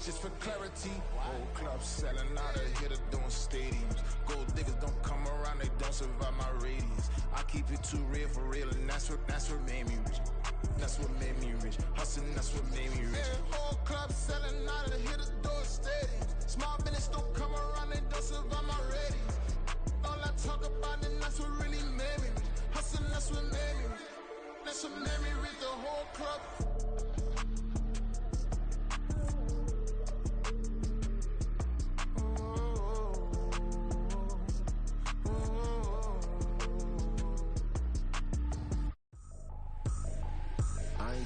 Just for clarity, whole club selling out of here to doing stadiums. Gold diggers don't come around, they don't survive my radius. I keep it too real for real, and that's what made me rich. That's what made me rich. Hustling, that's what made me rich. Whole club selling out of here to doing stadiums. Small business don't come around, they don't survive my radius. All I talk about, and that's what really made me rich. Hustling, that's what made me rich. That's what made me rich. The whole club.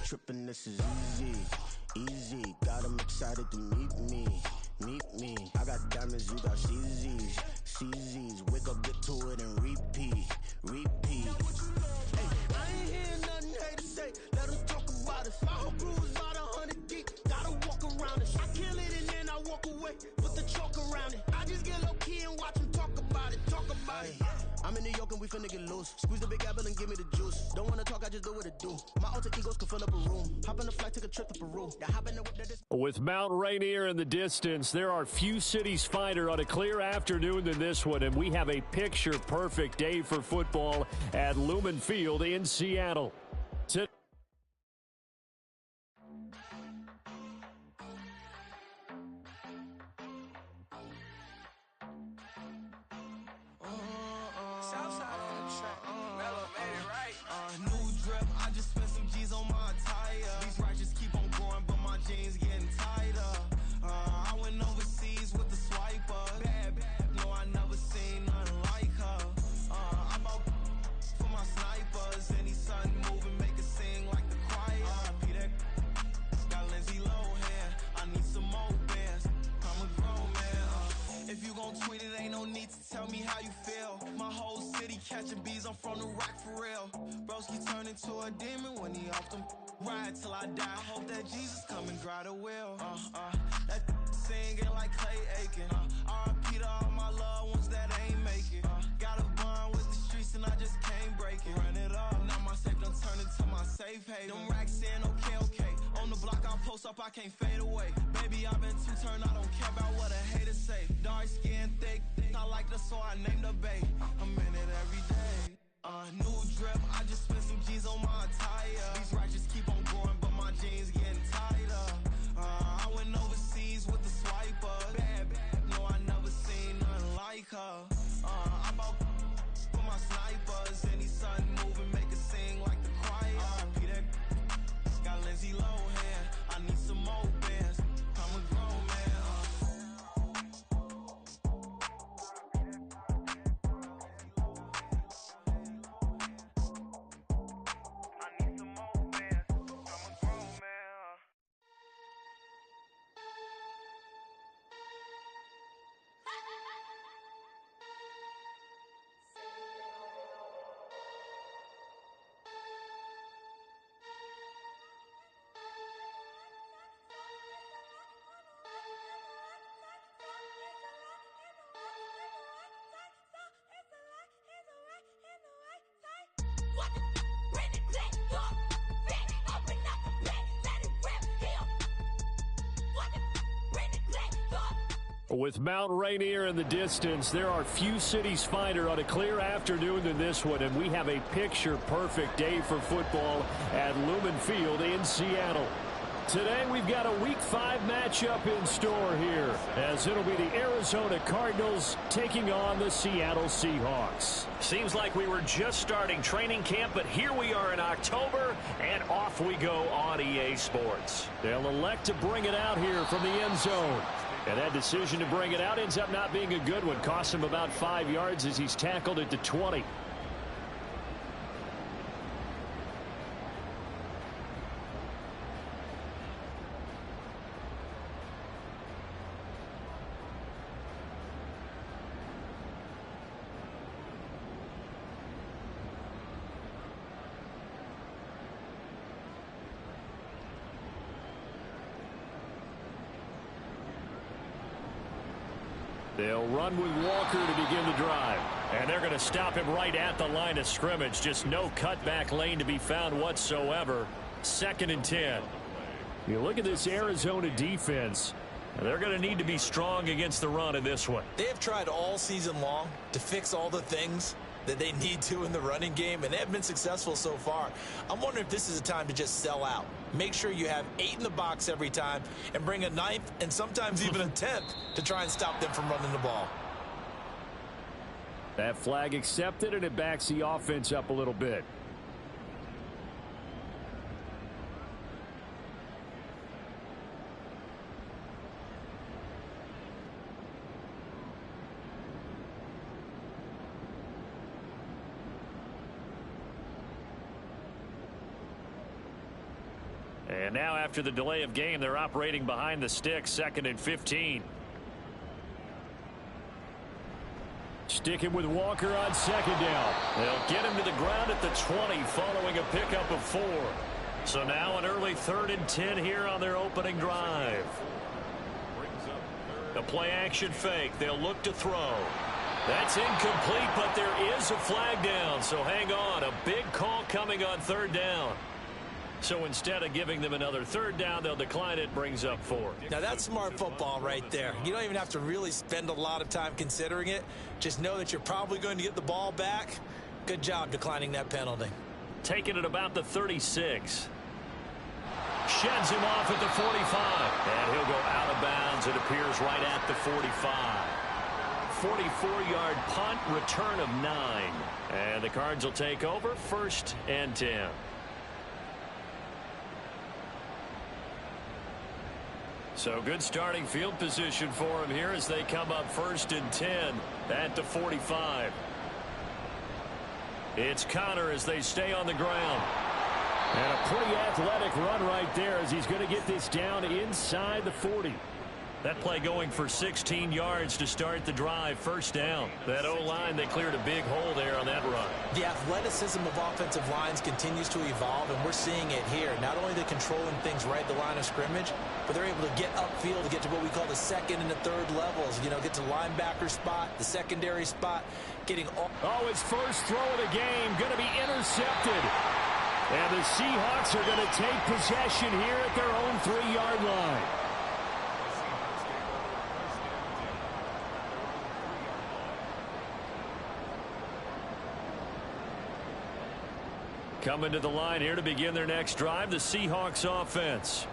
Trippin', this is easy. Got 'em excited to meet me. I got diamonds, you got CZs. Wake up, get to it, and repeat. Hey, I ain't hear nothing hate to say. Let them talk about us. My whole crew is about 100 deep. Gotta walk around it. I kill it and then I walk away. Put the chalk around it. I just get low key and watch them talk about it. I'm in New York and we finna get loose. Squeeze the big apple and give me the juice. Don't wanna talk, I just do what it do. My alter egos can fill up a room. Hop on the flight, take a trip to Peru. With Mount Rainier in the distance, there are few cities finer on a clear afternoon than this one, and we have a picture-perfect day for football at Lumen Field in Seattle. Catching bees, I'm from the rock for real. Broski turned into a demon when he off them. Ride till I die. Hope that Jesus come and grab the wheel. That singing like Clay Aiken. R.I.P. to all my loved ones that ain't make it. Got a bond with the streets and I just can't break it. Run it up, now my safe done turned into my safe haven. Them racks in, okay. On the block I post up, I can't fade away. Baby, I've been too turned, I don't care about what a hater say. Dark skin, thick, I like the so I named the bay. I'm in it every day. New drip, I just spent some G's on my attire. These righteous keep on going, but my jeans getting tighter. I went overseas with the swiper. Bad, no, I never seen nothing like her. I bought for my snipers. Any sun moving, make it sing like the choir. Peter got Lindsay Lohan. I need some more bands. I'm a grown man. With Mount Rainier in the distance, there are few cities finer on a clear afternoon than this one, and we have a picture-perfect day for football at Lumen Field in Seattle. Today, we've got a Week 5 matchup in store here, as it'll be the Arizona Cardinals taking on the Seattle Seahawks. Seems like we were just starting training camp, but here we are in October, and off we go on EA Sports. They'll elect to bring it out here from the end zone. And that decision to bring it out ends up not being a good one. Cost him about 5 yards as he's tackled at the 20. They'll run with Walker to begin the drive. And they're going to stop him right at the line of scrimmage. Just no cutback lane to be found whatsoever. 2nd and 10. You look at this Arizona defense. They're going to need to be strong against the run in this one. They have tried all season long to fix all the things that they need to in the running game, and they have been successful so far. I'm wondering if this is a time to just sell out. Make sure you have 8 in the box every time and bring a 9th and sometimes even a 10th to try and stop them from running the ball. That flag accepted, and it backs the offense up a little bit. And now after the delay of game, they're operating behind the sticks, 2nd and 15. Sticking with Walker on 2nd down. They'll get him to the ground at the 20 following a pickup of 4. So now an early 3rd and 10 here on their opening drive. A play action fake. They'll look to throw. That's incomplete, but there is a flag down. So hang on. A big call coming on 3rd down. So instead of giving them another 3rd down, they'll decline it. Brings up 4. Now that's smart football right there. You don't even have to really spend a lot of time considering it. Just know that you're probably going to get the ball back. Good job declining that penalty. Taking it about the 36. Sheds him off at the 45. And he'll go out of bounds. It appears right at the 45. 44-yard punt, return of 9. And the Cards will take over, 1st and 10. So good starting field position for him here as they come up 1st and 10 at the 45. It's Connor as they stay on the ground. And a pretty athletic run right there as he's going to get this down inside the 40. That play going for 16 yards to start the drive. 1st down. That O-line, they cleared a big hole there on that run. The athleticism of offensive lines continues to evolve, and we're seeing it here. Not only are they controlling things right at the line of scrimmage, but they're able to get upfield to get to what we call the 2nd and the 3rd levels. You know, get to the linebacker spot, the secondary spot, getting all. Oh, his first throw of the game going to be intercepted. And the Seahawks are going to take possession here at their own 3-yard line. Coming to the line here to begin their next drive, the Seahawks offense.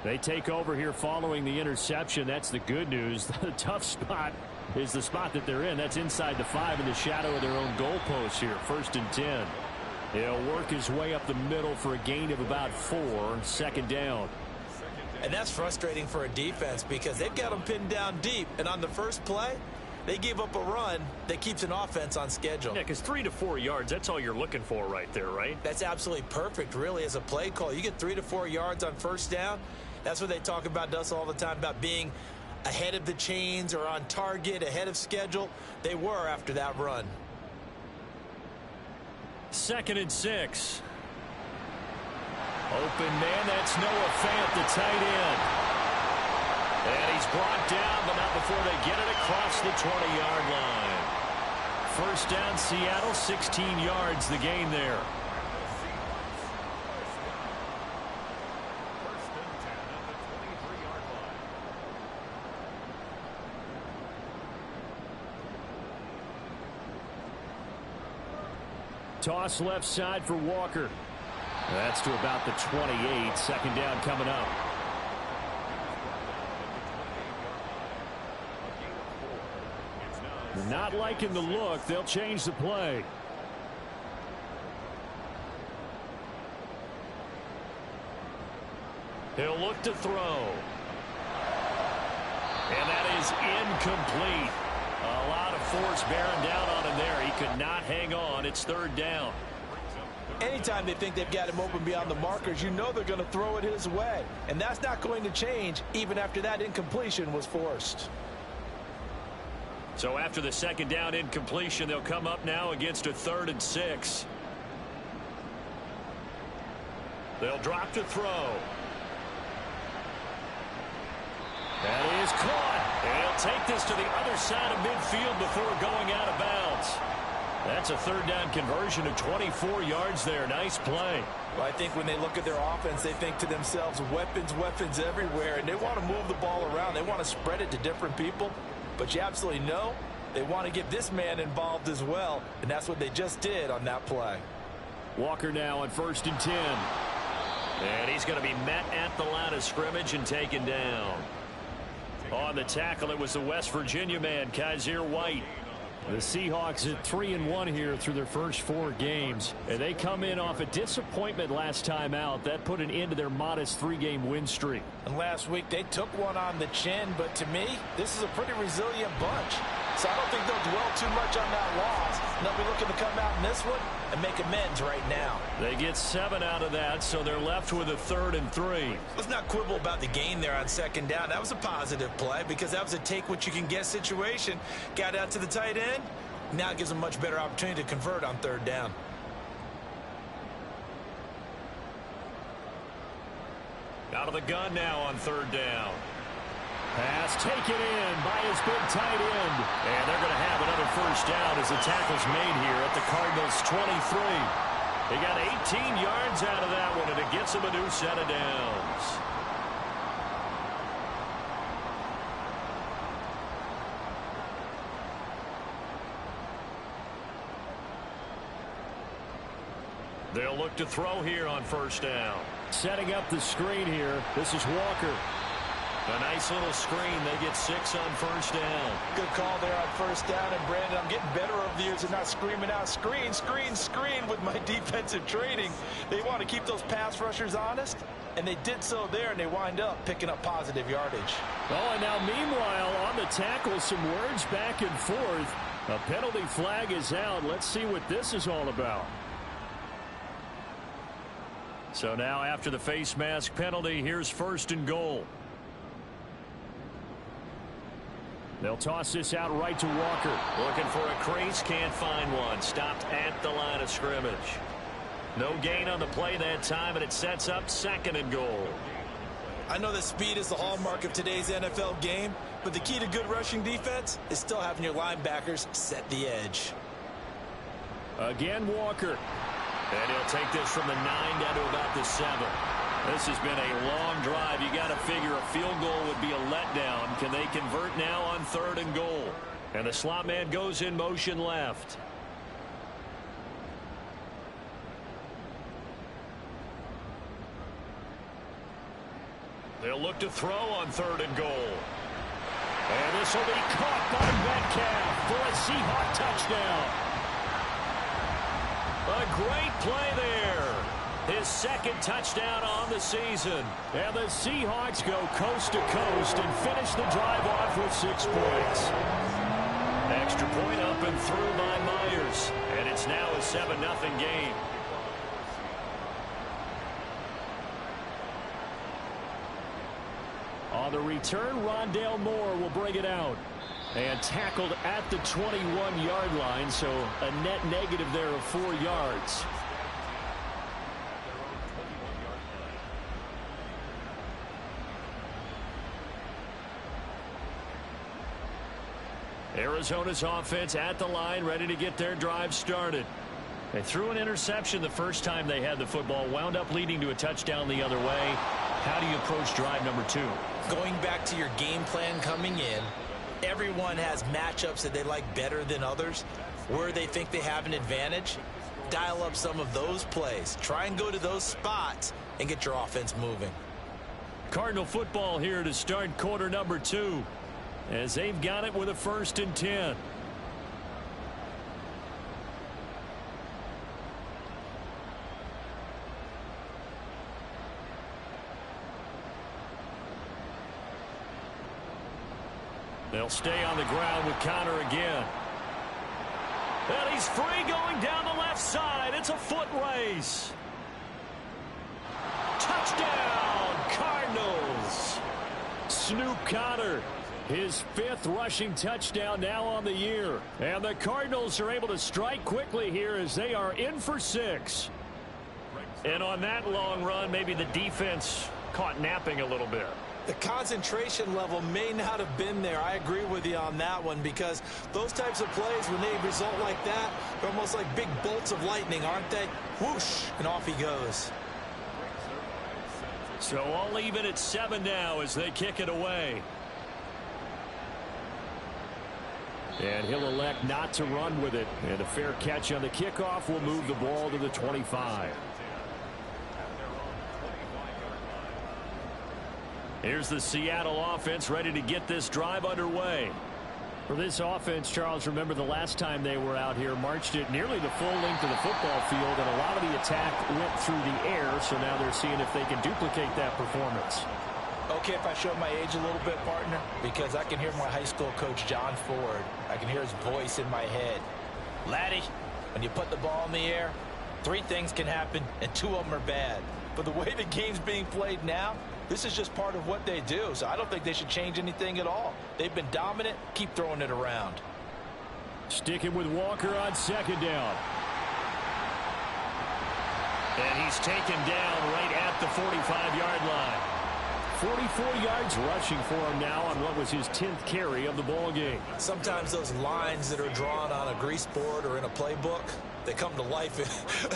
They take over here following the interception. That's the good news. The tough spot is the spot that they're in. That's inside the 5 in the shadow of their own goalpost here. 1st and 10. He'll work his way up the middle for a gain of about 4. 2nd down. And that's frustrating for a defense because they've got them pinned down deep. And on the first play, they gave up a run that keeps an offense on schedule. Yeah, because 3 to 4 yards, that's all you're looking for right there, right? That's absolutely perfect, really, as a play call. You get 3 to 4 yards on 1st down. That's what they talk about us all the time, about being ahead of the chains or on target, ahead of schedule. They were after that run. 2nd and 6. Open man, that's Noah Fant, the tight end. And he's brought down, but not before they get it across the 20-yard line. 1st down, Seattle, 16 yards, the gain there. Toss left side for Walker. That's to about the 28. 2nd down coming up. Not liking the look. They'll change the play. He'll look to throw. And that is incomplete. A lot of force bearing down on him there. He could not hang on. It's 3rd down. Anytime they think they've got him open beyond the markers, you know they're going to throw it his way. And that's not going to change even after that incompletion was forced. So after the 2nd down incompletion, they'll come up now against a 3rd and 6. They'll drop to throw. That is caught. And he'll take this to the other side of midfield before going out of bounds. That's a third down conversion of 24 yards there. Nice play. Well, I think when they look at their offense, they think to themselves, weapons, weapons everywhere, and they want to move the ball around. They want to spread it to different people, but you absolutely know they want to get this man involved as well, and that's what they just did on that play. Walker now on 1st and 10. And he's going to be met at the line of scrimmage and taken down. On the tackle, it was the West Virginia man, Kaiser White. The Seahawks at 3-1 here through their first 4 games. And they come in off a disappointment last time out. That put an end to their modest 3-game win streak. And last week they took one on the chin, but to me, this is a pretty resilient bunch. So I don't think they'll dwell too much on that loss. And they'll be looking to come out in this one and make amends right now. They get 7 out of that, so they're left with a 3rd and 3. Let's not quibble about the gain there on 2nd down. That was a positive play because that was a take-what-you-can-get situation. Got out to the tight end. Now it gives them a much better opportunity to convert on 3rd down. Out of the gun now on 3rd down. Pass taken in by his big tight end. And they're going to have another 1st down as the tackle's made here at the Cardinals' 23. They got 18 yards out of that one, and it gets them a new set of downs. They'll look to throw here on 1st down. Setting up the screen here. This is Walker. A nice little screen. They get 6 on 1st down. Good call there on 1st down. And, Brandon, I'm getting better over the years and not screaming out, screen, screen, screen with my defensive training. They want to keep those pass rushers honest, and they did so there, and they wind up picking up positive yardage. Oh, and now meanwhile on the tackle, some words back and forth. A penalty flag is out. Let's see what this is all about. So now after the face mask penalty, here's 1st and goal. They'll toss this out right to Walker. Looking for a crease, can't find one. Stopped at the line of scrimmage. No gain on the play that time, and it sets up 2nd and goal. I know that speed is the hallmark of today's NFL game, but the key to good rushing defense is still having your linebackers set the edge. Again, Walker. And he'll take this from the 9 down to about the 7. This has been a long drive. You got to figure a field goal would be a letdown. Can they convert now on 3rd and goal? And the slot man goes in motion left. They'll look to throw on 3rd and goal. And this will be caught by Metcalf for a Seahawk touchdown. A great play there. His 2nd touchdown on the season. And the Seahawks go coast to coast and finish the drive off with 6 points. Extra point up and through by Myers. And it's now a 7-0 game. On the return, Rondale Moore will bring it out. And tackled at the 21-yard line, so a net negative there of 4 yards. Arizona's offense at the line, ready to get their drive started. They threw an interception the first time they had the football, wound up leading to a touchdown the other way. How do you approach drive number 2? Going back to your game plan coming in, everyone has matchups that they like better than others. Where they think they have an advantage, dial up some of those plays. Try and go to those spots and get your offense moving. Cardinal football here to start quarter number 2. As they've got it with a 1st and 10. They'll stay on the ground with Conner again. And he's free going down the left side. It's a foot race. Touchdown, Cardinals. Snoop Conner. His 5th rushing touchdown now on the year. And the Cardinals are able to strike quickly here as they are in for 6. And on that long run, maybe the defense caught napping a little bit. The concentration level may not have been there. I agree with you on that one, because those types of plays, when they result like that, they're almost like big bolts of lightning, aren't they? Whoosh, and off he goes. So all even at 7 now as they kick it away. And he'll elect not to run with it. And a fair catch on the kickoff will move the ball to the 25. Here's the Seattle offense ready to get this drive underway. For this offense, Charles, remember the last time they were out here, marched it nearly the full length of the football field, and a lot of the attack went through the air, so now they're seeing if they can duplicate that performance. Okay, if I show my age a little bit, partner, because I can hear my high school coach, John Ford. I can hear his voice in my head. Laddie, when you put the ball in the air, 3 things can happen, and 2 of them are bad. But the way the game's being played now, this is just part of what they do, so I don't think they should change anything at all. They've been dominant. Keep throwing it around. Sticking with Walker on 2nd down. And he's taken down right at the 45-yard line. 44 yards rushing for him now on what was his 10th carry of the ball game. Sometimes those lines that are drawn on a grease board or in a playbook, they come to life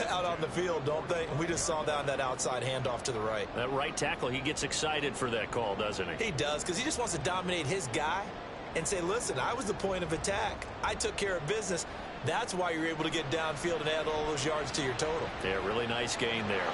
out on the field, don't they? And we just saw that on that outside handoff to the right. That right tackle, he gets excited for that call, doesn't he? He does, because he just wants to dominate his guy and say, listen, I was the point of attack. I took care of business. That's why you're able to get downfield and add all those yards to your total. Yeah, really nice gain there.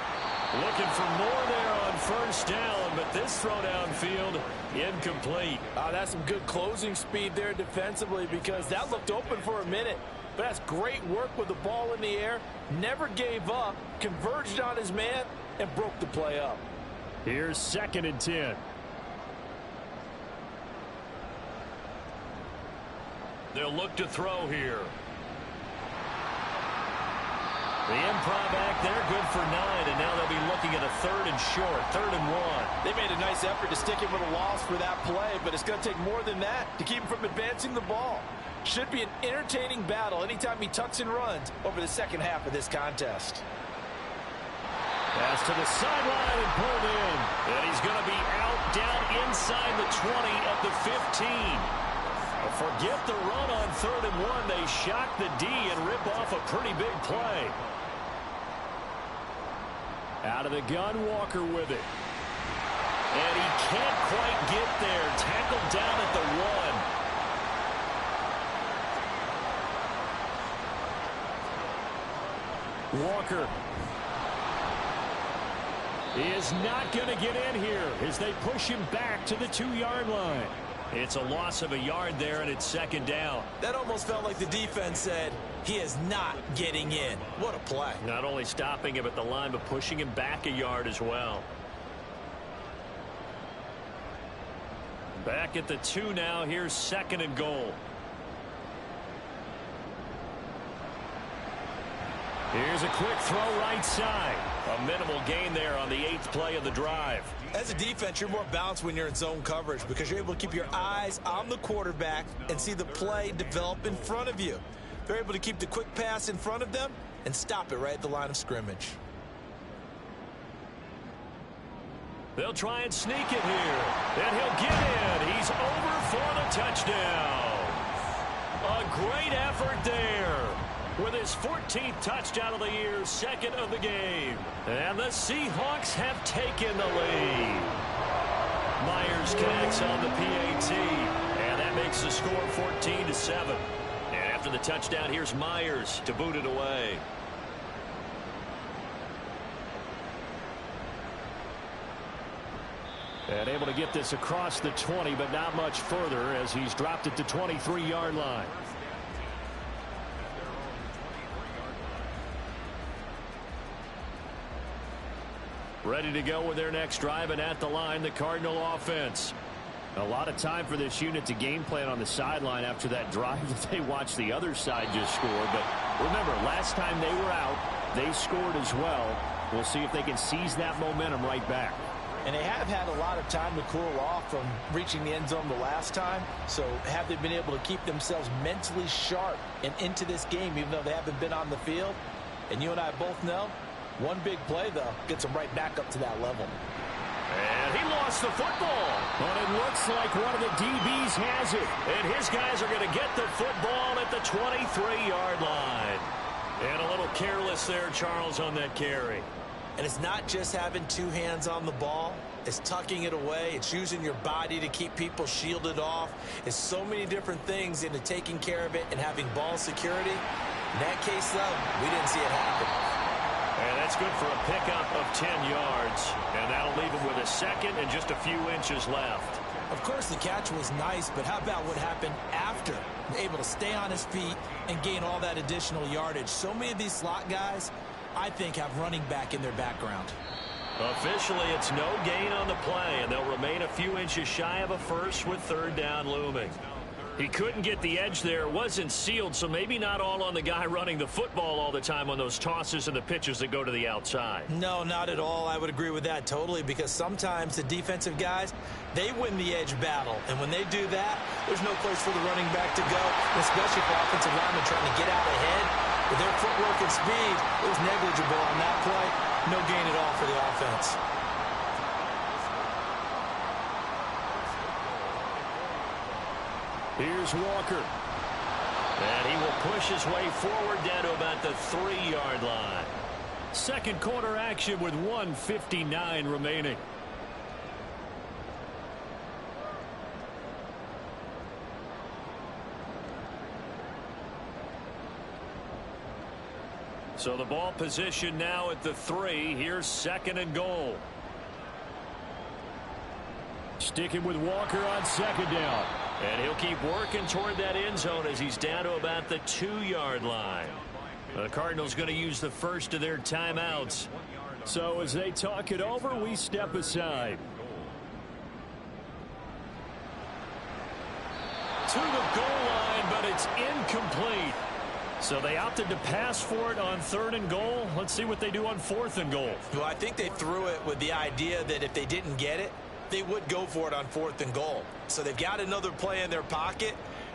Looking for more there on 1st down, but this throw downfield incomplete. That's some good closing speed there defensively, because that looked open for a minute. But that's great work with the ball in the air. Never gave up, converged on his man, and broke the play up. Here's 2nd and 10. They'll look to throw here. The improv act there, good for 9, and now they'll be looking at a 3rd and short, 3rd and 1. They made a nice effort to stick him with a loss for that play, but it's going to take more than that to keep him from advancing the ball. Should be an entertaining battle anytime he tucks and runs over the second half of this contest. Pass to the sideline and pulled in. And he's going to be out down inside the 20 at the 15. Forget the run on 3rd and 1. They shock the D and rip off a pretty big play. Out of the gun, Walker with it. And he can't quite get there. Tackled down at the 1. Walker is not going to get in here as they push him back to the 2-yard line. It's a loss of a yard there, and it's 2nd down. That almost felt like the defense said, he is not getting in. What a play. Not only stopping him at the line, but pushing him back a yard as well. Back at the 2 now. Here's 2nd and goal. Here's a quick throw right side. A minimal gain there on the 8th play of the drive. As a defense, you're more balanced when you're in zone coverage, because you're able to keep your eyes on the quarterback and see the play develop in front of you. They're able to keep the quick pass in front of them and stop it right at the line of scrimmage. They'll try and sneak it here. And he'll get in. He's over for the touchdown. A great effort there. With his 14th touchdown of the year, 2nd of the game. And the Seahawks have taken the lead. Myers connects on the PAT. And that makes the score 14-7. And after the touchdown, here's Myers to boot it away. And able to get this across the 20, but not much further as he's dropped it to 23-yard line. Ready to go with their next drive, and at the line, the Cardinal offense. A lot of time for this unit to game plan on the sideline after that drive that they watched the other side just score. But remember, last time they were out, they scored as well. We'll see if they can seize that momentum right back. And they have had a lot of time to cool off from reaching the end zone the last time. So have they been able to keep themselves mentally sharp and into this game, even though they haven't been on the field? And you and I both know, one big play, though, gets them right back up to that level. And he lost the football. But it looks like one of the DBs has it. And his guys are going to get the football at the 23-yard line. And a little careless there, Charles, on that carry. And it's not just having two hands on the ball. It's tucking it away. It's using your body to keep people shielded off. It's so many different things into taking care of it and having ball security. In that case, though, we didn't see it happen. And that's good for a pickup of 10 yards. And that'll leave him with a second and just a few inches left. Of course, the catch was nice, but how about what happened after? Able to stay on his feet and gain all that additional yardage. So many of these slot guys, I think, have running back in their background. Officially, it's no gain on the play, and they'll remain a few inches shy of a first with third down looming. He couldn't get the edge there. Wasn't sealed, so maybe not all on the guy running the football all the time on those tosses and the pitches that go to the outside. No, not at all. I would agree with that totally, because sometimes the defensive guys, they win the edge battle. And when they do that, there's no place for the running back to go, especially for offensive linemen trying to get out ahead. With their footwork and speed, it was negligible on that play. No gain at all for the offense. Here's Walker. And he will push his way forward down to about the 3-yard line. Second quarter action with 1:59 remaining. So the ball position now at the 3. Here's second and goal. Sticking with Walker on second down. And he'll keep working toward that end zone as he's down to about the 2-yard line. The Cardinals going to use the first of their timeouts. So as they talk it over, we step aside. To the goal line, but it's incomplete. So they opted to pass for it on third and goal. Let's see what they do on fourth and goal. Well, I think they threw it with the idea that if they didn't get it, they would go for it on fourth and goal. So they've got another play in their pocket.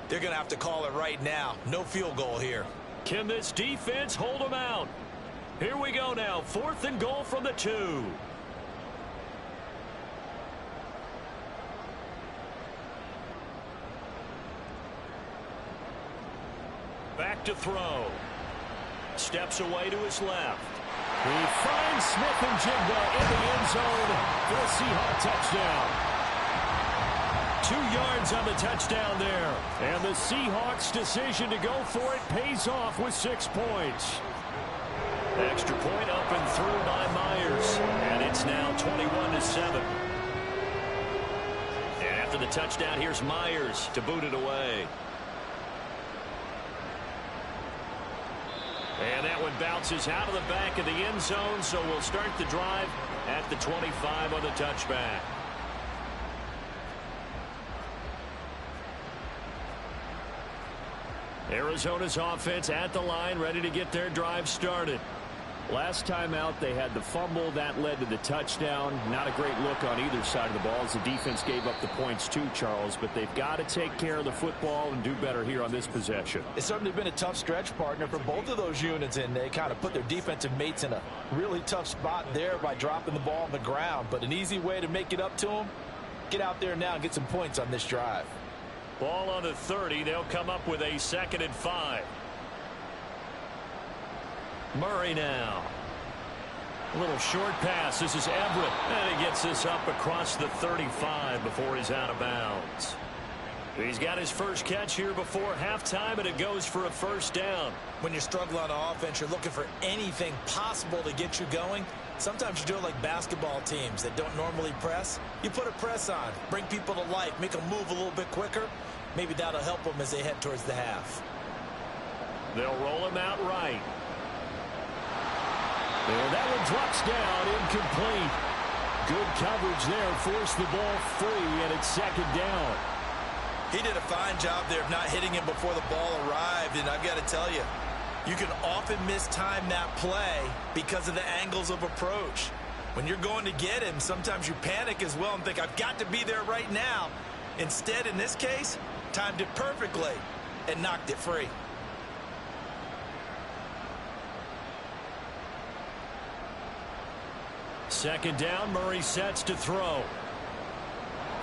They're going to have to call it right now. No field goal here. Can this defense hold them out? Here we go now. Fourth and goal from the 2. Back to throw. Steps away to his left. He finds Smith-Njigba in the end zone for a Seahawks touchdown. 2 yards on the touchdown there. And the Seahawks' decision to go for it pays off with 6 points. Extra point up and through by Myers. And it's now 21-7. And after the touchdown, here's Myers to boot it away. And that one bounces out of the back of the end zone, so we'll start the drive at the 25 on the touchback. Arizona's offense at the line, ready to get their drive started. Last time out, they had the fumble. That led to the touchdown. Not a great look on either side of the ball as the defense gave up the points too, Charles. But they've got to take care of the football and do better here on this possession. It's certainly been a tough stretch, partner, for both of those units, and they kind of put their defensive mates in a really tough spot there by dropping the ball on the ground. But an easy way to make it up to them, get out there now and get some points on this drive. Ball on the 30. They'll come up with a 2nd and 5. Murray now. A little short pass. This is Everett. And he gets this up across the 35 before he's out of bounds. He's got his first catch here before halftime, and it goes for a first down. When you're struggling on offense, you're looking for anything possible to get you going. Sometimes you do it like basketball teams that don't normally press. You put a press on, bring people to life, make them move a little bit quicker. Maybe that'll help them as they head towards the half. They'll roll him out right. And that one drops down, incomplete. Good coverage there, forced the ball free, and it's 2nd down. He did a fine job there of not hitting him before the ball arrived, and I've got to tell you, you can often mistime that play because of the angles of approach. When you're going to get him, sometimes you panic as well and think, I've got to be there right now. Instead, in this case, timed it perfectly and knocked it free. Second down, Murray sets to throw.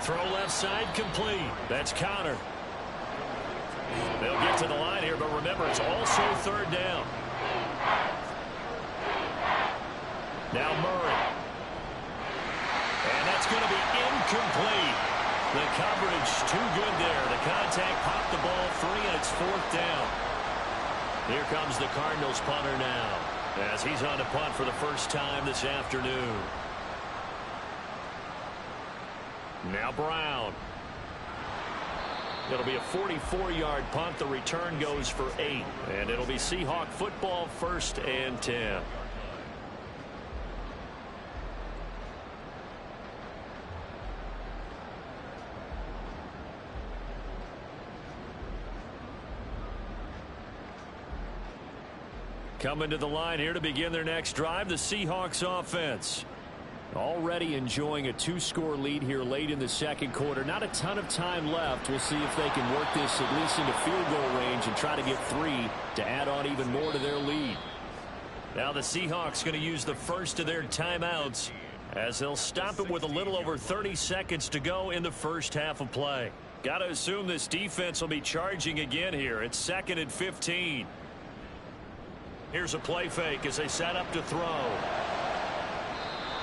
Throw left side, complete. That's Connor. They'll get to the line here, but remember, it's also third down. Now Murray. And that's going to be incomplete. The coverage too good there. The contact popped the ball free, and it's fourth down. Here comes the Cardinals punter now, as he's on to punt for the first time this afternoon. Now Brown. It'll be a 44-yard punt. The return goes for 8. And it'll be Seahawk football, 1st and 10. Coming to the line here to begin their next drive, the Seahawks offense. Already enjoying a 2-score lead here late in the second quarter. Not a ton of time left. We'll see if they can work this at least into field goal range and try to get 3 to add on even more to their lead. Now the Seahawks going to use the first of their timeouts as they'll stop it with a little over 30 seconds to go in the first half of play. Got to assume this defense will be charging again here. It's 2nd and 15. Here's a play fake as they set up to throw.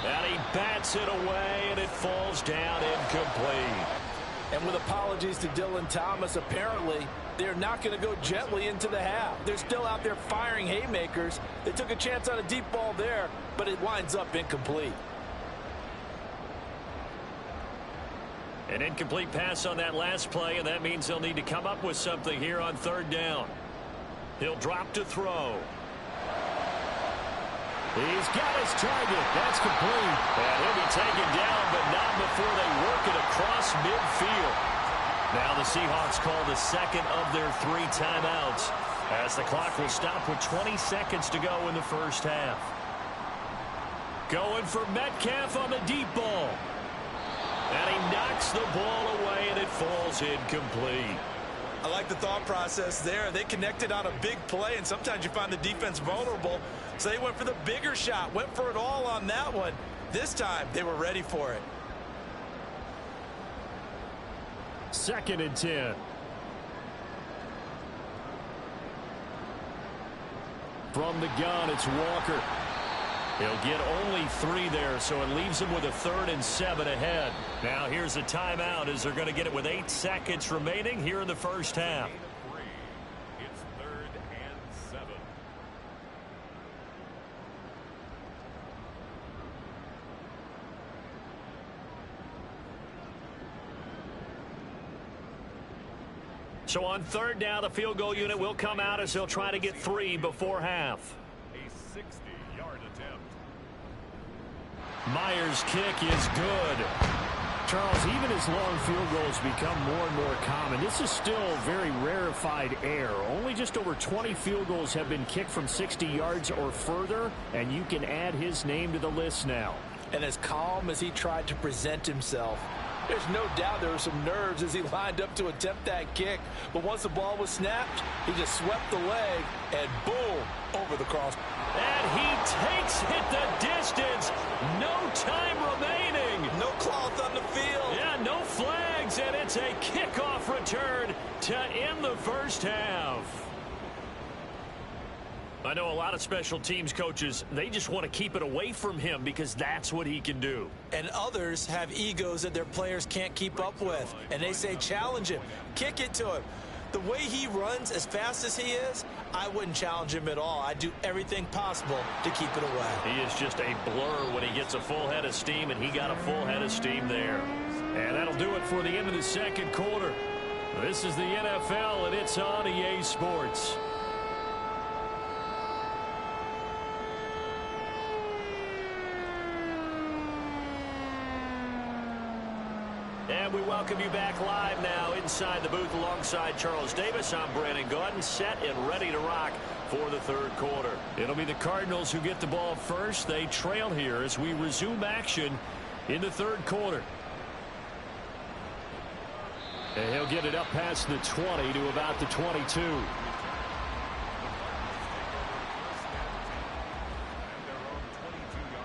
And he bats it away, and it falls down incomplete. And with apologies to Dylan Thomas, apparently they're not going to go gently into the half. They're still out there firing haymakers. They took a chance on a deep ball there, but it winds up incomplete. An incomplete pass on that last play, and that means they'll need to come up with something here on 3rd down. He'll drop to throw. He's got his target. That's complete. And he'll be taken down, but not before they work it across midfield. Now the Seahawks call the second of their 3 timeouts as the clock will stop with 20 seconds to go in the first half. Going for Metcalf on the deep ball. And he knocks the ball away, and it falls incomplete. I like the thought process there. They connected on a big play, and sometimes you find the defense vulnerable. So they went for the bigger shot, went for it all on that one. This time, they were ready for it. 2nd and 10. From the gun, it's Walker. He'll get only 3 there, so it leaves him with a 3rd and 7 ahead. Now here's a timeout as they're going to get it with 8 seconds remaining here in the first half. It's 3rd and 7. So on 3rd down, the field goal unit will come out as they'll try to get 3 before half. A 60-yard attempt. Myers' kick is good. Charles, even as long field goals become more and more common, this is still very rarefied air. Only just over 20 field goals have been kicked from 60 yards or further, and you can add his name to the list now. And as calm as he tried to present himself, there's no doubt there were some nerves as he lined up to attempt that kick. But once the ball was snapped, he just swept the leg and boom, over the cross. And he takes it the distance. No time remaining. No cloth on the field. Yeah, no flags, and it's a kickoff return to end the first half. I know a lot of special teams coaches, they just want to keep it away from him because that's what he can do. And others have egos that their players can't keep up with. And they say challenge him, kick it to him. The way he runs as fast as he is, I wouldn't challenge him at all. I'd do everything possible to keep it away. He is just a blur when he gets a full head of steam, and he got a full head of steam there. And that'll do it for the end of the second quarter. This is the NFL, and it's on EA Sports. And we welcome you back live now inside the booth alongside Charles Davis. I'm Brandon Gaudin, set and ready to rock for the third quarter. It'll be the Cardinals who get the ball first. They trail here as we resume action in the third quarter. And he'll get it up past the 20 to about the 22.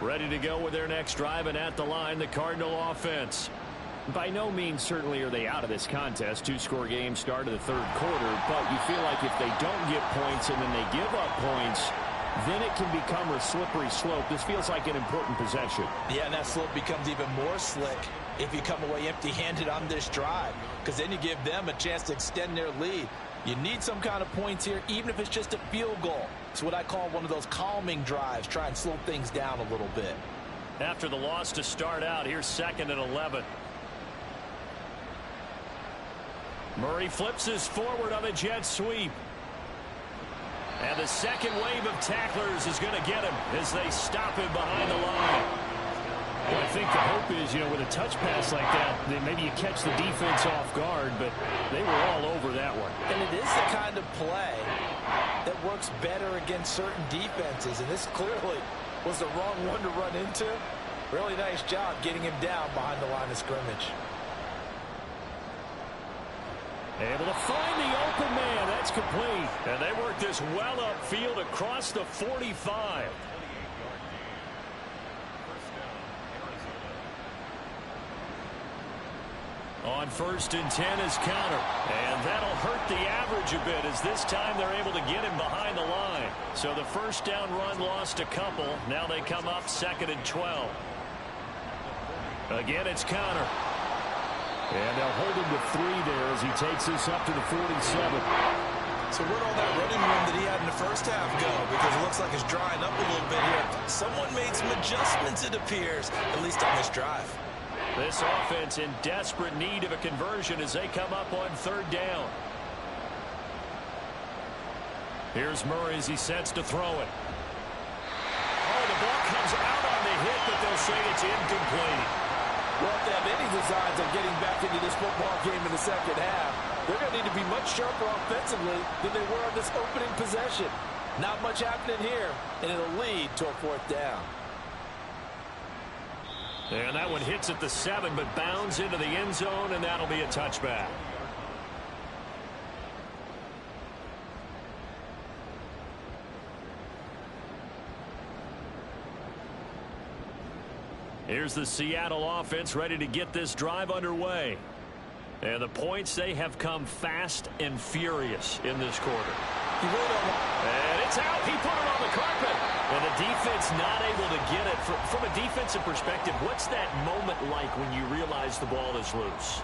Ready to go with their next drive, and at the line, the Cardinal offense. By no means certainly are they out of this contest. Two-score game start of the third quarter, but you feel like if they don't get points and then they give up points, then it can become a slippery slope. This feels like an important possession. Yeah, and that slope becomes even more slick if you come away empty-handed on this drive, because then you give them a chance to extend their lead. You need some kind of points here, even if it's just a field goal. It's what I call one of those calming drives. Try and slow things down a little bit. After the loss to start out, here's 2nd and 11. Murray flips his forward on a jet sweep. And the second wave of tacklers is going to get him as they stop him behind the line. Well, I think the hope is, with a touch pass like that, then maybe you catch the defense off guard, but they were all over that one. And it is the kind of play that works better against certain defenses, and this clearly was the wrong one to run into. Really nice job getting him down behind the line of scrimmage. Able to find the open man. That's complete. And they work this well upfield across the 45. On 1st and 10 is counter. And that'll hurt the average a bit as this time they're able to get him behind the line. So the first down run lost a couple. Now they come up 2nd and 12. Again, it's counter. And they'll hold him to 3 there as he takes this up to the 47. So where'd all that running room that he had in the first half go? Because it looks like it's drying up a little bit here. Someone made some adjustments, it appears, at least on this drive. This offense in desperate need of a conversion as they come up on 3rd down. Here's Murray as he sets to throw it. Oh, the ball comes out on the hit, but they'll say it's incomplete. Well, if they have any designs of getting back into this football game in the second half, they're going to need to be much sharper offensively than they were on this opening possession. Not much happening here, and it'll lead to a 4th down. And that one hits at the 7, but bounds into the end zone, and that'll be a touchback. Here's the Seattle offense ready to get this drive underway. And the points, they have come fast and furious in this quarter. And it's out. He put it on the carpet. And the defense not able to get it. From a defensive perspective, what's that moment like when you realize the ball is loose?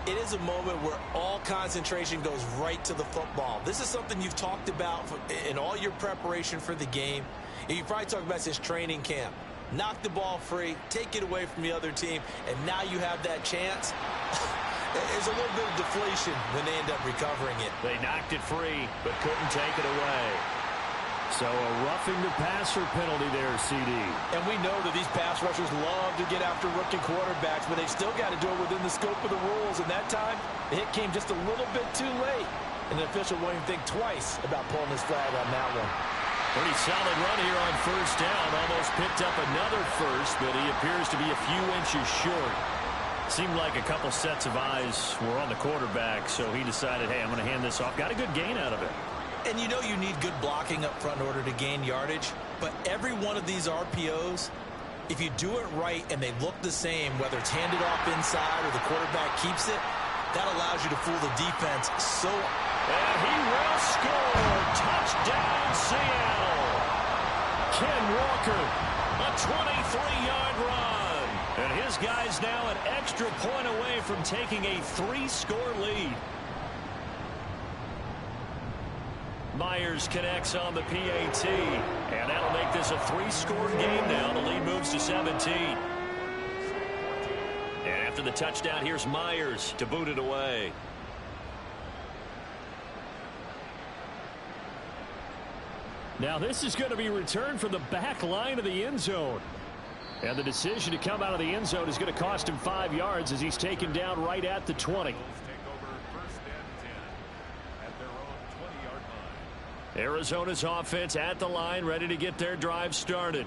It is a moment where all concentration goes right to the football. This is something you've talked about in all your preparation for the game. And you probably talked about this training camp. Knock the ball free, take it away from the other team, and now you have that chance. There's a little bit of deflation when they end up recovering it. They knocked it free, but couldn't take it away. So a roughing the passer penalty there, CD. And we know that these pass rushers love to get after rookie quarterbacks, but they've still got to do it within the scope of the rules. And that time, the hit came just a little bit too late. And the official won't even think twice about pulling his flag on that one. Pretty solid run here on 1st down. Almost picked up another first, but he appears to be a few inches short. Seemed like a couple sets of eyes were on the quarterback, so he decided, hey, I'm going to hand this off. Got a good gain out of it. And you know you need good blocking up front in order to gain yardage, but every one of these RPOs, if you do it right and they look the same, whether it's handed off inside or the quarterback keeps it, that allows you to fool the defense so. And he will score. Touchdown, Seattle. Ken Walker, a 23-yard run. And his guys now an extra point away from taking a 3-score lead. Myers connects on the PAT. And that'll make this a 3-score game now. The lead moves to 17. And after the touchdown, here's Myers to boot it away. Now this is going to be returned from the back line of the end zone. And the decision to come out of the end zone is going to cost him 5 yards as he's taken down right at the 20. Arizona's offense at the line, ready to get their drive started.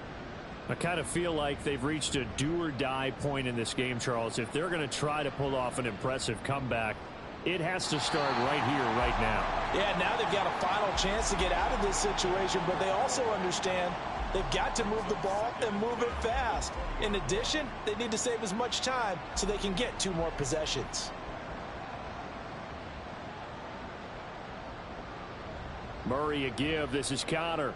I kind of feel like they've reached a do-or-die point in this game, Charles. If they're going to try to pull off an impressive comeback, it has to start right here, right now. Yeah, now they've got a final chance to get out of this situation, but they also understand They've got to move the ball and move it fast. In addition, they need to save as much time so they can get 2 more possessions. Murray a give. This is Connor.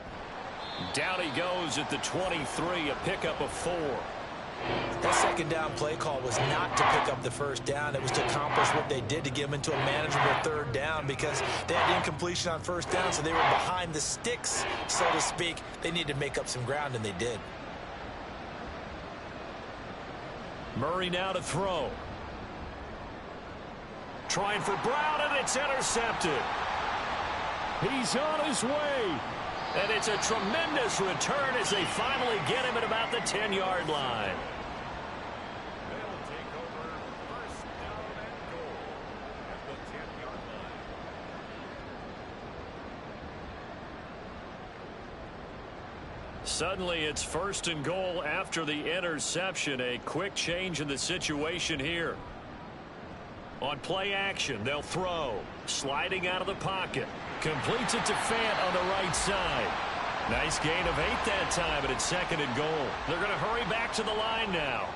Down he goes at the 23, a pickup of 4. That second down play call was not to pick up the first down. It was to accomplish what they did to get them into a manageable third down because they had incompletion on first down, so they were behind the sticks, so to speak. They needed to make up some ground, and they did. Murray now to throw. Trying for Brown, and it's intercepted. He's on his way. And it's a tremendous return as they finally get him at about the 10-yard line. They'll take over first down and goal at the 10-yard line. Suddenly it's first and goal after the interception. A quick change in the situation here. On play action, they'll throw. Sliding out of the pocket. Completes it to Fant on the right side. Nice gain of 8 that time, but it's second and goal. They're going to hurry back to the line now.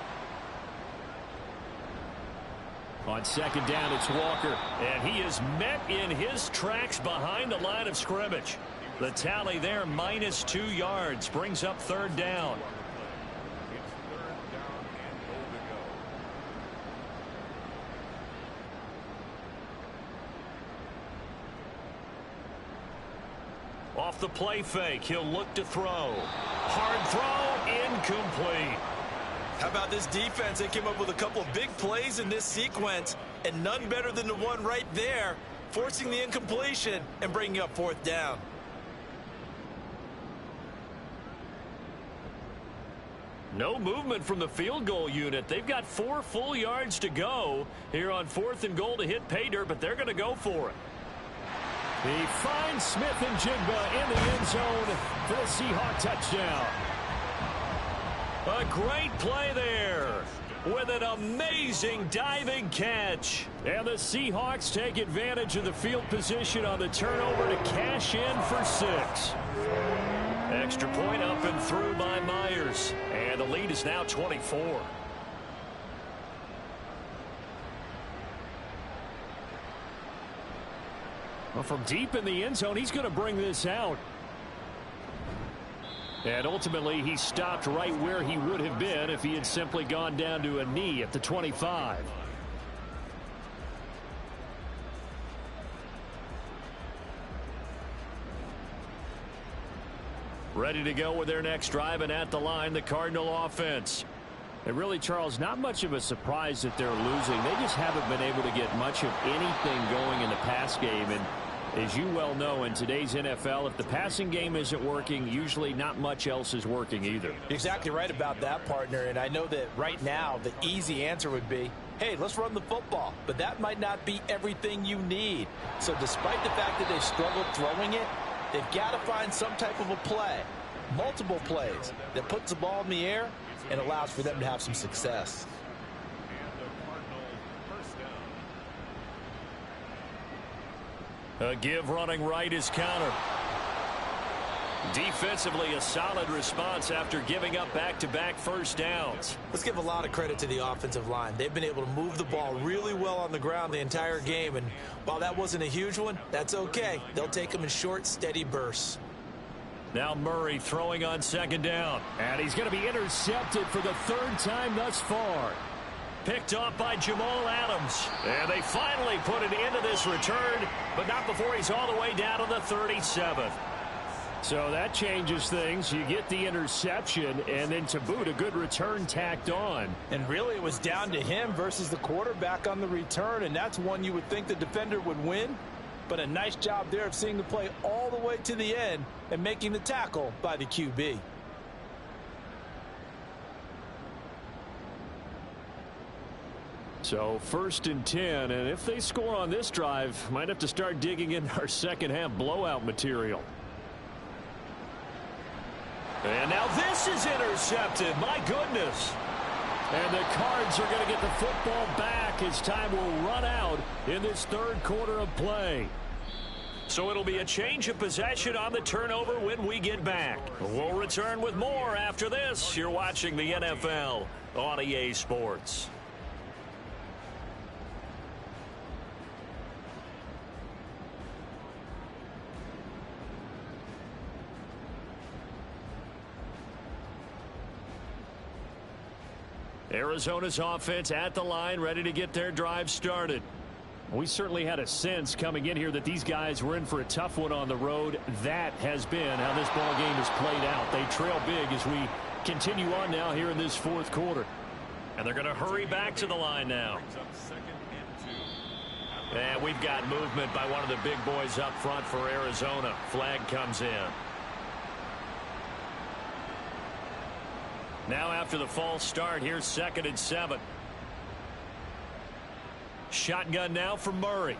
On second down, it's Walker. And he is met in his tracks behind the line of scrimmage. The tally there, -2 yards, brings up third down. It's third down and goal to go. Off the play fake, he'll look to throw. Hard throw, incomplete. How about this defense? They came up with a couple of big plays in this sequence, and none better than the one right there, forcing the incompletion and bringing up fourth down. No movement from the field goal unit. They've got 4 full yards to go here on 4th and goal to hit pay dirt, but they're going to go for it. He finds Smith and Jigba in the end zone for the Seahawk touchdown. A great play there with an amazing diving catch. And the Seahawks take advantage of the field position on the turnover to cash in for 6. Extra point up and through by Myers. And the lead is now 24. Well, from deep in the end zone, he's going to bring this out. And ultimately, he stopped right where he would have been if he had simply gone down to a knee at the 25. Ready to go with their next drive, and at the line, the Cardinal offense. And really, Charles, not much of a surprise that they're losing. They just haven't been able to get much of anything going in the pass game. And as you well know, in today's NFL, if the passing game isn't working, usually not much else is working either. You're exactly right about that, partner. And I know that right now the easy answer would be, hey, let's run the football. But that might not be everything you need. So despite the fact that they've struggled throwing it, they've got to find some type of a play, multiple plays, that puts the ball in the air and allows for them to have some success. A give running right is counter. Defensively, a solid response after giving up back-to-back first downs. Let's give a lot of credit to the offensive line. They've been able to move the ball really well on the ground the entire game, and while that wasn't a huge one, that's okay. They'll take them in short, steady bursts. Now Murray throwing on second down. And he's going to be intercepted for the 3rd time thus far. Picked off by Jamal Adams. And they finally put an end to this return, but not before he's all the way down to the 37th. So that changes things. You get the interception, and then to boot, a good return tacked on. And really, it was down to him versus the quarterback on the return, and that's one you would think the defender would win. But a nice job there of seeing the play all the way to the end and making the tackle by the QB. So 1st and 10, and if they score on this drive, might have to start digging in our second half blowout material. And now this is intercepted. My goodness. And the Cards are going to get the football back as time will run out in this 3rd quarter of play. So it'll be a change of possession on the turnover when we get back. We'll return with more after this. You're watching the NFL on EA Sports. Arizona's offense at the line, ready to get their drive started. We certainly had a sense coming in here that these guys were in for a tough one on the road. That has been how this ball game has played out. They trail big as we continue on now here in this fourth quarter. And they're going to hurry back to the line now. And we've got movement by one of the big boys up front for Arizona. Flag comes in. Now after the false start, here's 2nd and 7. Shotgun now for Murray.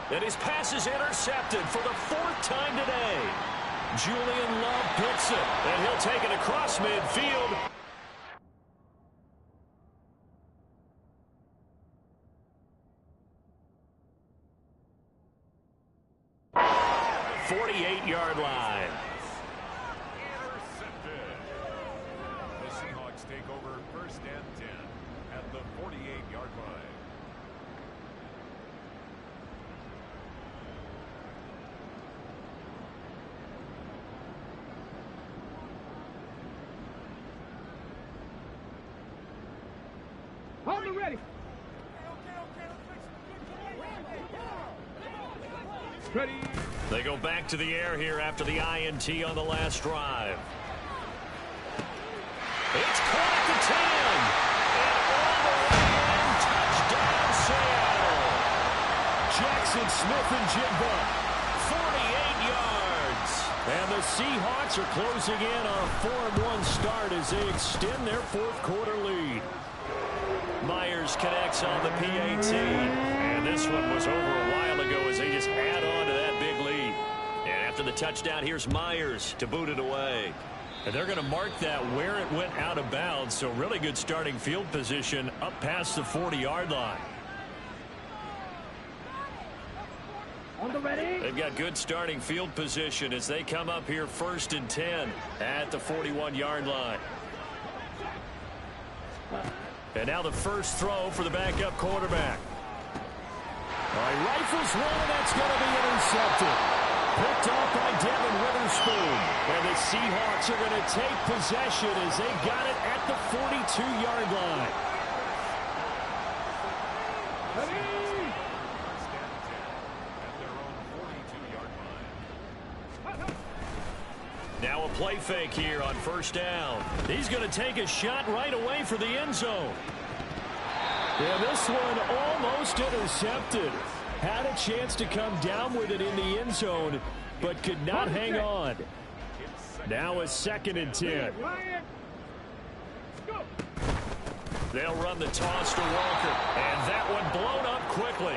And his pass is intercepted for the 4th time today. Julian Love picks it, and he'll take it across midfield. Yard line. The Seahawks take over 1st and 10 at the 48-yard line. Hold me ready. Ready. They go back to the air here after the INT on the last drive. It's caught at the 10. And all the way in, touchdown Seattle. Jackson Smith and Jigba, 48 yards. And the Seahawks are closing in on a 4-1 start as they extend their 4th quarter lead. Myers connects on the PAT. And this one was over a while ago as they just add on to that big lead. And after the touchdown, here's Myers to boot it away. And they're going to mark that where it went out of bounds. So really good starting field position up past the 40-yard line. On the ready. They've got good starting field position as they come up here 1st and 10 at the 41-yard line. And now the first throw for the backup quarterback. All right, rifles one, and that's going to be intercepted. Picked off by Devin Witherspoon. And the Seahawks are going to take possession as they got it at the 42-yard line. Now a play fake here on 1st down. He's going to take a shot right away for the end zone. Yeah, this one almost intercepted. Had a chance to come down with it in the end zone, but could not hang on. Now a 2nd and 10. They'll run the toss to Walker, and that one blown up quickly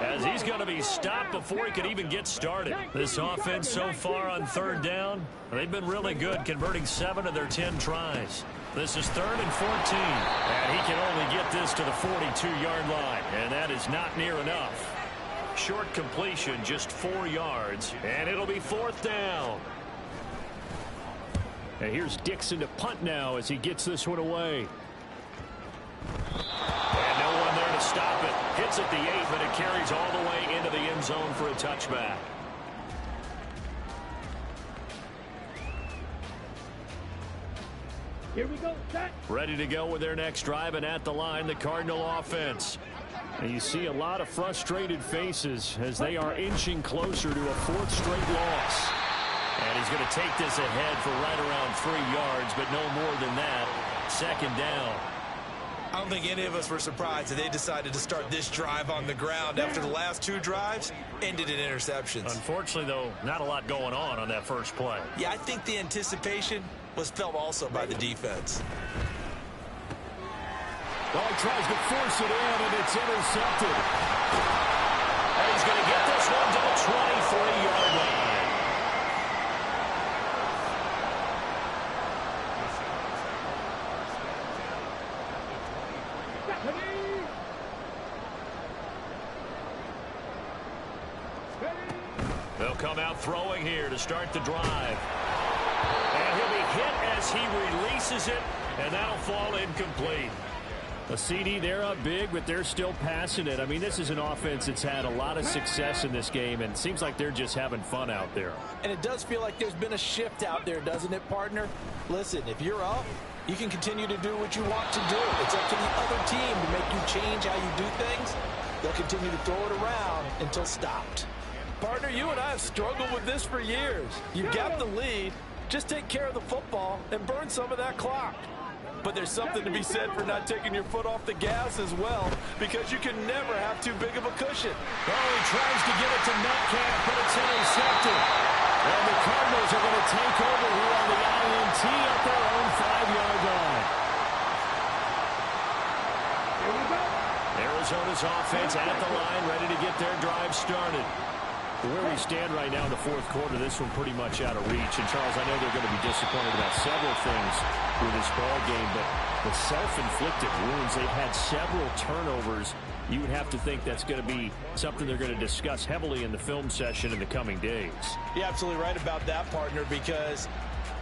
as he's going to be stopped before he could even get started. This offense so far on 3rd down, they've been really good, converting 7 of their 10 tries. This is 3rd and 14, and he can only get this to the 42-yard line, and that is not near enough. Short completion, just 4 yards, and it'll be 4th down. And here's Dixon to punt now as he gets this one away. And no one there to stop it. Hits at the 8, but it carries all the way into the end zone for a touchback. Here we go. Set. Ready to go with their next drive, and at the line, the Cardinal offense. And you see a lot of frustrated faces as they are inching closer to a 4th straight loss. And he's going to take this ahead for right around 3 yards, but no more than that. 2nd down. I don't think any of us were surprised that they decided to start this drive on the ground after the last 2 drives ended in interceptions. Unfortunately, though, not a lot going on that first play. Yeah, I think the anticipation was felt also by the defense. Well, he tries to force it in, and it's intercepted. And he's going to get this one to the 23-yard line. They'll come out throwing here to start the drive. And he'll be hit as he releases it, and that'll fall incomplete. A CD, they're up big, but they're still passing it. I mean, this is an offense that's had a lot of success in this game, and it seems like they're just having fun out there. And it does feel like there's been a shift out there, doesn't it, partner? Listen, if you're up, you can continue to do what you want to do. It's up to the other team to make you change how you do things. They'll continue to throw it around until stopped. Partner, you and I have struggled with this for years. You've got the lead. Just take care of the football and burn some of that clock. But there's something to be said for not taking your foot off the gas as well, because you can never have too big of a cushion. Oh, he tries to get it to Metcalf, but it's intercepted. And the Cardinals are going to take over here on the INT at their own 5-yard line. Here we go. Arizona's offense at the line, ready to get their drive started. Where we stand right now in the fourth quarter, this one pretty much out of reach. And, Charles, I know they're going to be disappointed about several things with this ball game, but the self-inflicted wounds, they've had several turnovers. You would have to think that's going to be something they're going to discuss heavily in the film session in the coming days. You're absolutely right about that, partner, because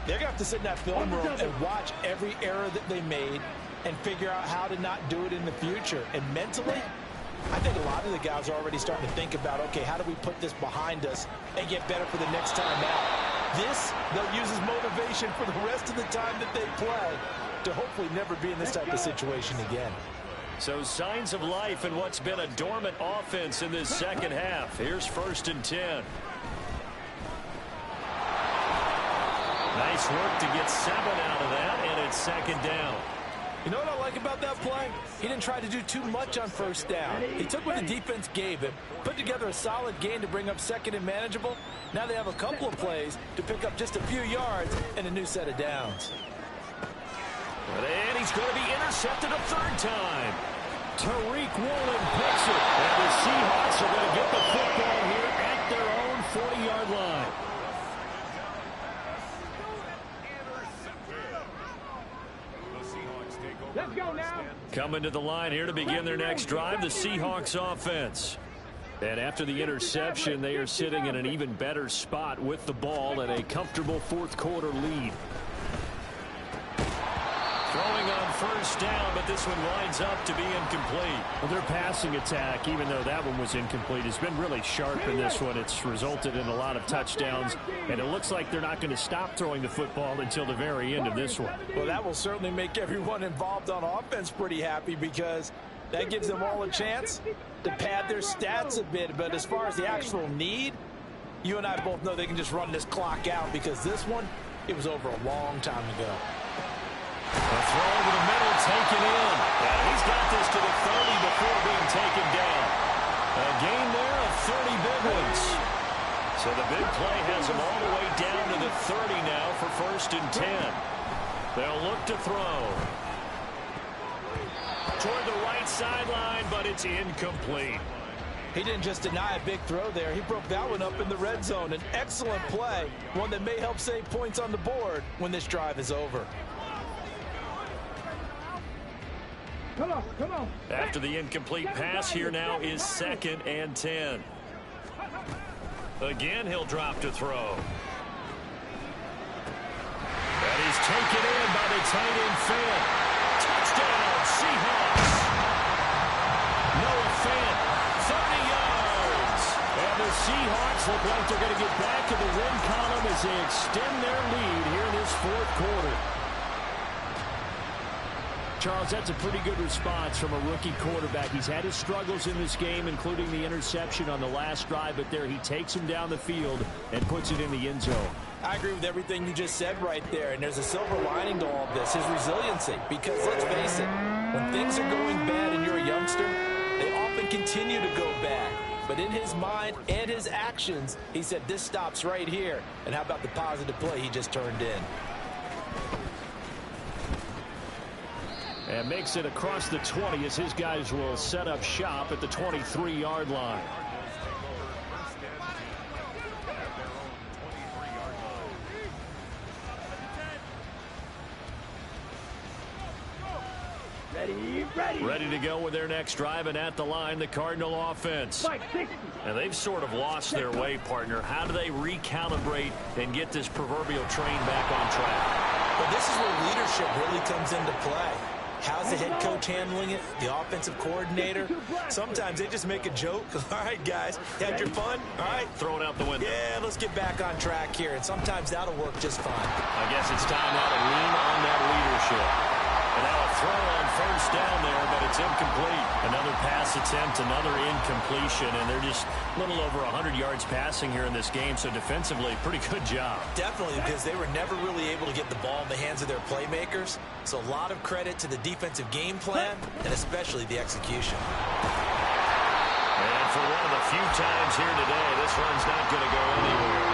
they're going to have to sit in that film room and watch every error that they made and figure out how to not do it in the future. And mentally, I think a lot of the guys are already starting to think about, okay, how do we put this behind us and get better for the next time out? This, they'll use as motivation for the rest of the time that they play to hopefully never be in this type of situation again. So signs of life in what's been a dormant offense in this second half. Here's 1st and 10. Nice work to get 7 out of that, and it's 2nd down. You know what I like about that play? He didn't try to do too much on 1st down. He took what the defense gave him, put together a solid gain to bring up 2nd and manageable. Now they have a couple of plays to pick up just a few yards and a new set of downs. And he's going to be intercepted a 3rd time. Tariq Woolen picks it. And the Seahawks are going to get the football here at their own 40-yard line. Let's go now. Coming to the line here to begin their next drive, the Seahawks offense. And after the interception, they are sitting in an even better spot with the ball and a comfortable 4th quarter lead. Throwing on 1st down, but this one winds up to be incomplete. Well, their passing attack, even though that one was incomplete, has been really sharp in this one. It's resulted in a lot of touchdowns, and it looks like they're not going to stop throwing the football until the very end of this one. Well, that will certainly make everyone involved on offense pretty happy, because that gives them all a chance to pad their stats a bit. But as far as the actual need, you and I both know they can just run this clock out, because this one, it was over a long time ago. A throw over the middle, taken in. And he's got this to the 30 before being taken down. A gain there of 30 big ones. So the big play has him all the way down to the 30 now for 1st and 10. They'll look to throw. Toward the right sideline, but it's incomplete. He didn't just deny a big throw there. He broke that one up in the red zone. An excellent play, one that may help save points on the board when this drive is over. Come on, come on. After the incomplete pass, here now is 2nd and 10. Again, he'll drop to throw. And he's taken in by the tight end Fant. Touchdown, Seahawks. Noah Fant, 30 yards. And the Seahawks look like they're going to get back to the win column as they extend their lead here in this 4th quarter. Charles, that's a pretty good response from a rookie quarterback. He's had his struggles in this game, including the interception on the last drive, but there he takes him down the field and puts it in the end zone. I agree with everything you just said right there, and there's a silver lining to all of this, his resiliency. Because let's face it, when things are going bad and you're a youngster, they often continue to go bad. But in his mind and his actions, he said, this stops right here. And how about the positive play he just turned in? And makes it across the 20 as his guys will set up shop at the 23-yard line. Ready to go with their next drive, and at the line, the Cardinal offense. And they've sort of lost their way, partner. How do they recalibrate and get this proverbial train back on track? Well, this is where leadership really comes into play. How's the head coach handling it? The offensive coordinator? Sometimes they just make a joke. All right, guys, had your fun? All right. Throw it out the window. Yeah, let's get back on track here. And sometimes that'll work just fine. I guess it's time now to lean on that leadership. And now a throw on first down there, but it's incomplete. Another pass attempt, another incompletion, and they're just a little over 100 yards passing here in this game, so defensively, pretty good job. Definitely, because they were never really able to get the ball in the hands of their playmakers. So a lot of credit to the defensive game plan, and especially the execution. And for one of the few times here today, this run's not going to go anywhere.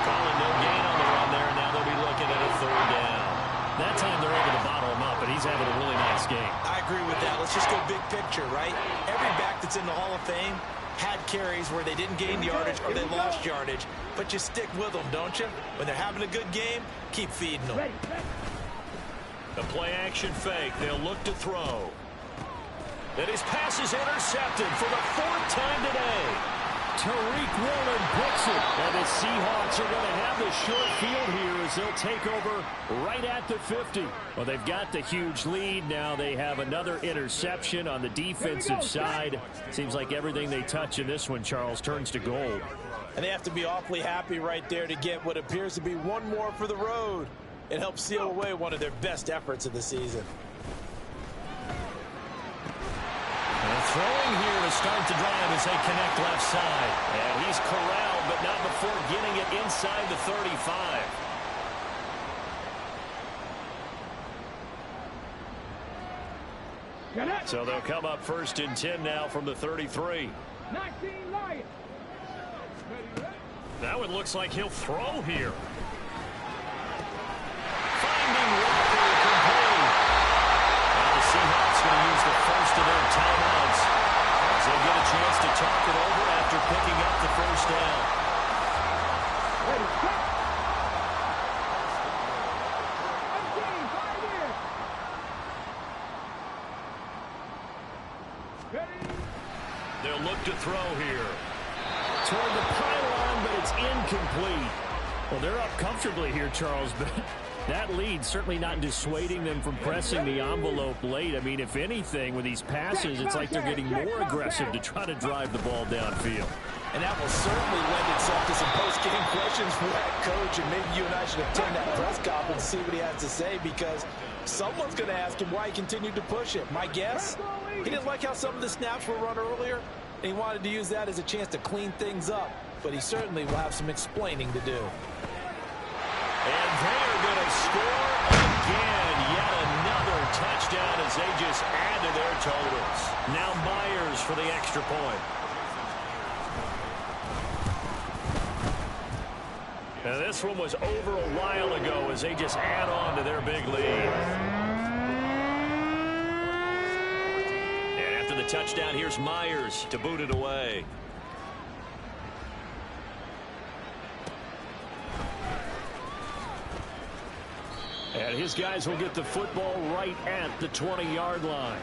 Calling no gain on the run there, and now they'll be looking at a third down. That time they're able to bottle him up, but he's having a really nice game. I agree with that. Let's just go big picture, right? Every back that's in the Hall of Fame had carries where they didn't gain yardage or they lost yardage, but you stick with them, don't you? When they're having a good game, keep feeding them. The play-action fake. They'll look to throw. And his pass is intercepted for the 4th time today. Tariq Woolen picks it, and the Seahawks are going to have the short field here as they'll take over right at the 50. Well, they've got the huge lead. Now they have another interception on the defensive side. Seems like everything they touch in this one, Charles, turns to gold. And they have to be awfully happy right there to get what appears to be one more for the road. It helps seal away one of their best efforts of the season. Throwing here to start the drive as they connect left side. And he's corralled, but not before getting it inside the 35. So they'll come up 1st and 10 now from the 33. 19 Lions. Now it looks like he'll throw here. Finding Walker complete. Now the Seahawks going to use the first of their timeouts as they get a chance to talk it over after picking up the first down. Ready, set. I'm getting 5 years. Ready. They'll look to throw here. Toward the pylon, but it's incomplete. Well, they're up comfortably here, Charles, but that lead certainly not dissuading them from pressing the envelope late. I mean, if anything, with these passes, it's like they're getting more aggressive to try to drive the ball downfield. And that will certainly lend itself to some post-game questions for that coach, and maybe you and I should attend that press conference and see what he has to say, because someone's going to ask him why he continued to push it. My guess, he didn't like how some of the snaps were run earlier, and he wanted to use that as a chance to clean things up, but he certainly will have some explaining to do. And they are going to score again. Yet another touchdown as they just add to their totals. Now Myers for the extra point. Now this one was over a while ago as they just add on to their big lead. And after the touchdown, here's Myers to boot it away. And his guys will get the football right at the 20-yard line.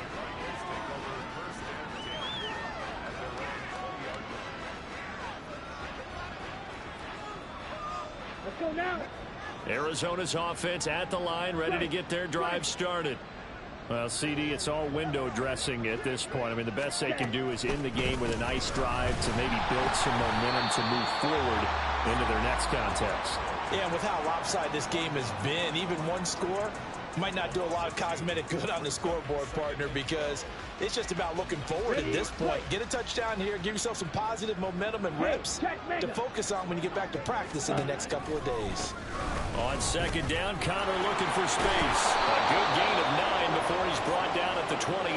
Let's go now. Arizona's offense at the line, ready to get their drive started. Well, CD, it's all window dressing at this point. I mean, the best they can do is in the game with a nice drive to maybe build some momentum to move forward into their next contest. Yeah, and with how lopsided this game has been, even one score might not do a lot of cosmetic good on the scoreboard, partner, because it's just about looking forward at this point. Get a touchdown here, give yourself some positive momentum and reps to focus on when you get back to practice in the next couple of days. On second down, Connor looking for space. A good gain of 9 before he's brought down at the 28.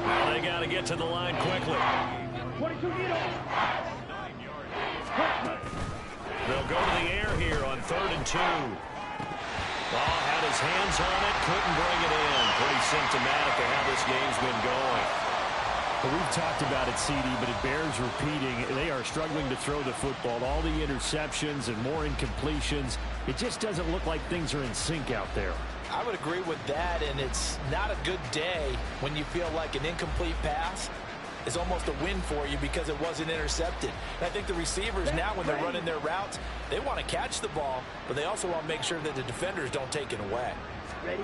Well, they got to get to the line quickly. 22 needles. They'll go to the air here on 3rd and 2. Ball had his hands on it, couldn't bring it in. Pretty symptomatic of how this game's been going. Well, we've talked about it, CD, but it bears repeating. They are struggling to throw the football. All the interceptions and more incompletions. It just doesn't look like things are in sync out there. I would agree with that, and it's not a good day when you feel like an incomplete pass is almost a win for you because it wasn't intercepted. And I think the receivers now, when they're running their routes, they want to catch the ball, but they also want to make sure that the defenders don't take it away. Ready?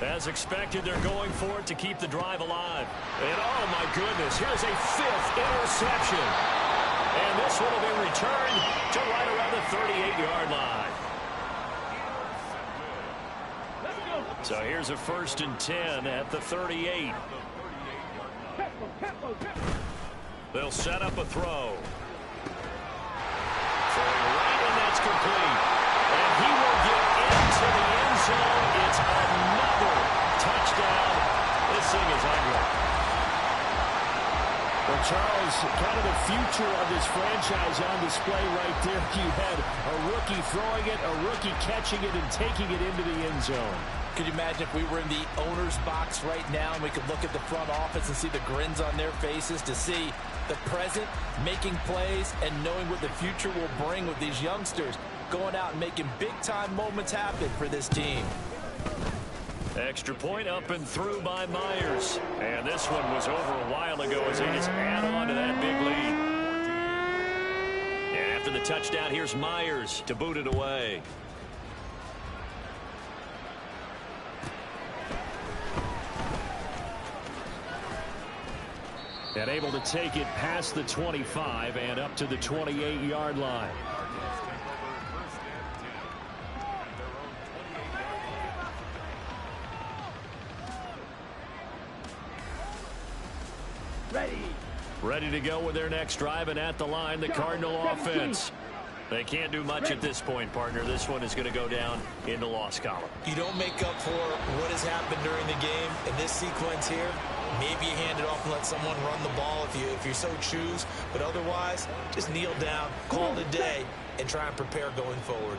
As expected, they're going for it to keep the drive alive. And, oh, my goodness, here's a 5th interception. And this will have been returned to right around the 38-yard line. So here's a 1st and 10 at the 38. They'll set up a throw. Throwing right, and that's complete. And he will get into the end zone. It's another touchdown. This thing is ugly. Well, Charles, kind of the future of this franchise on display right there. You had a rookie throwing it, a rookie catching it, and taking it into the end zone. Could you imagine if we were in the owner's box right now and we could look at the front office and see the grins on their faces, to see the present making plays and knowing what the future will bring with these youngsters going out and making big-time moments happen for this team. Extra point up and through by Myers. And this one was over a while ago as they just add on to that big lead. And after the touchdown, here's Myers to boot it away. And able to take it past the 25 and up to the 28-yard line. Ready to go with their next drive, and at the line, the Cardinal offense. They can't do much at this point, partner. This one is going to go down in the loss column. You don't make up for what has happened during the game in this sequence here. Maybe you hand it off and let someone run the ball if you so choose. But otherwise, just kneel down, call it a day, and try and prepare going forward.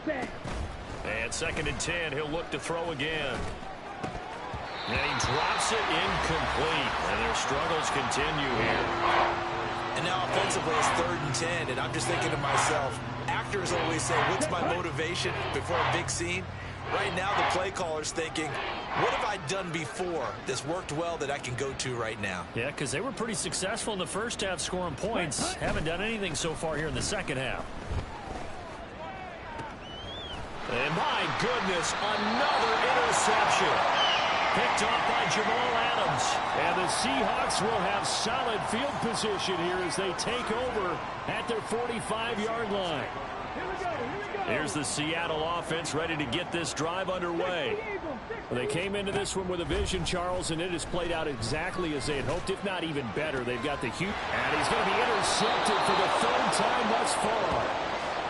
And 2nd and 10, he'll look to throw again. And he drops it incomplete. And their struggles continue here. And now offensively it's 3rd and 10, and I'm just thinking to myself, actors always say, what's my motivation before a big scene? Right now the play caller's thinking, what have I done before that's worked well that I can go to right now? Yeah, because they were pretty successful in the first half scoring points. Haven't done anything so far here in the second half. And my goodness, another interception. Picked off by Jamal Adams. And the Seahawks will have solid field position here as they take over at their 45-yard line. Here's the Seattle offense ready to get this drive underway. They came into this one with a vision, Charles, and it has played out exactly as they had hoped, if not even better. They've got the Hugh, and he's going to be intercepted for the 3rd time thus far.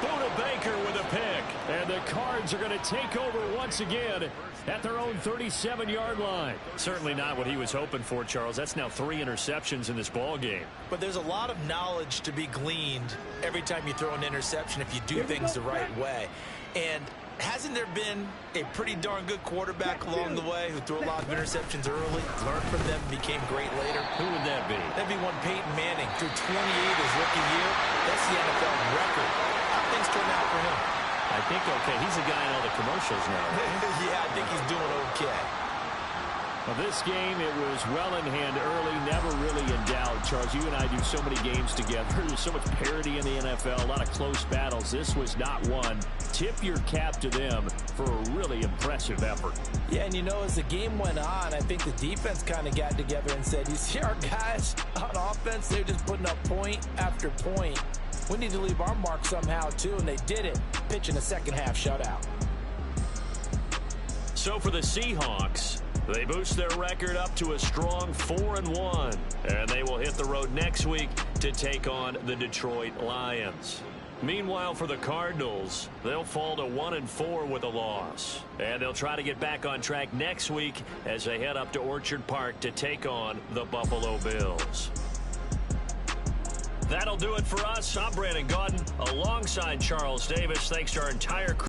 Buda Baker with a pick, and the Cards are going to take over once again at their own 37-yard line. Certainly not what he was hoping for, Charles. That's now 3 interceptions in this ball game. But there's a lot of knowledge to be gleaned every time you throw an interception if you do things the right way. And hasn't there been a pretty darn good quarterback along the way who threw a lot of interceptions early, learned from them, became great later? Who would that be? That'd be one Peyton Manning, threw 28 his rookie year. That's the NFL record. How things turn out for him? I think okay. He's a guy in all the commercials now. Yeah, I think he's doing okay. Well, this game, it was well in hand early, never really in doubt. Charles, you and I do so many games together. There's so much parity in the NFL, a lot of close battles. This was not one. Tip your cap to them for a really impressive effort. Yeah, and you know, as the game went on, I think the defense kind of got together and said, you see our guys on offense, they're just putting up point after point. We need to leave our mark somehow, too, and they did it, pitching a second-half shutout. So for the Seahawks, they boost their record up to a strong 4-1, and they will hit the road next week to take on the Detroit Lions. Meanwhile, for the Cardinals, they'll fall to 1-4 with a loss, and they'll try to get back on track next week as they head up to Orchard Park to take on the Buffalo Bills. That'll do it for us. I'm Brandon Gaudin alongside Charles Davis. Thanks to our entire crew.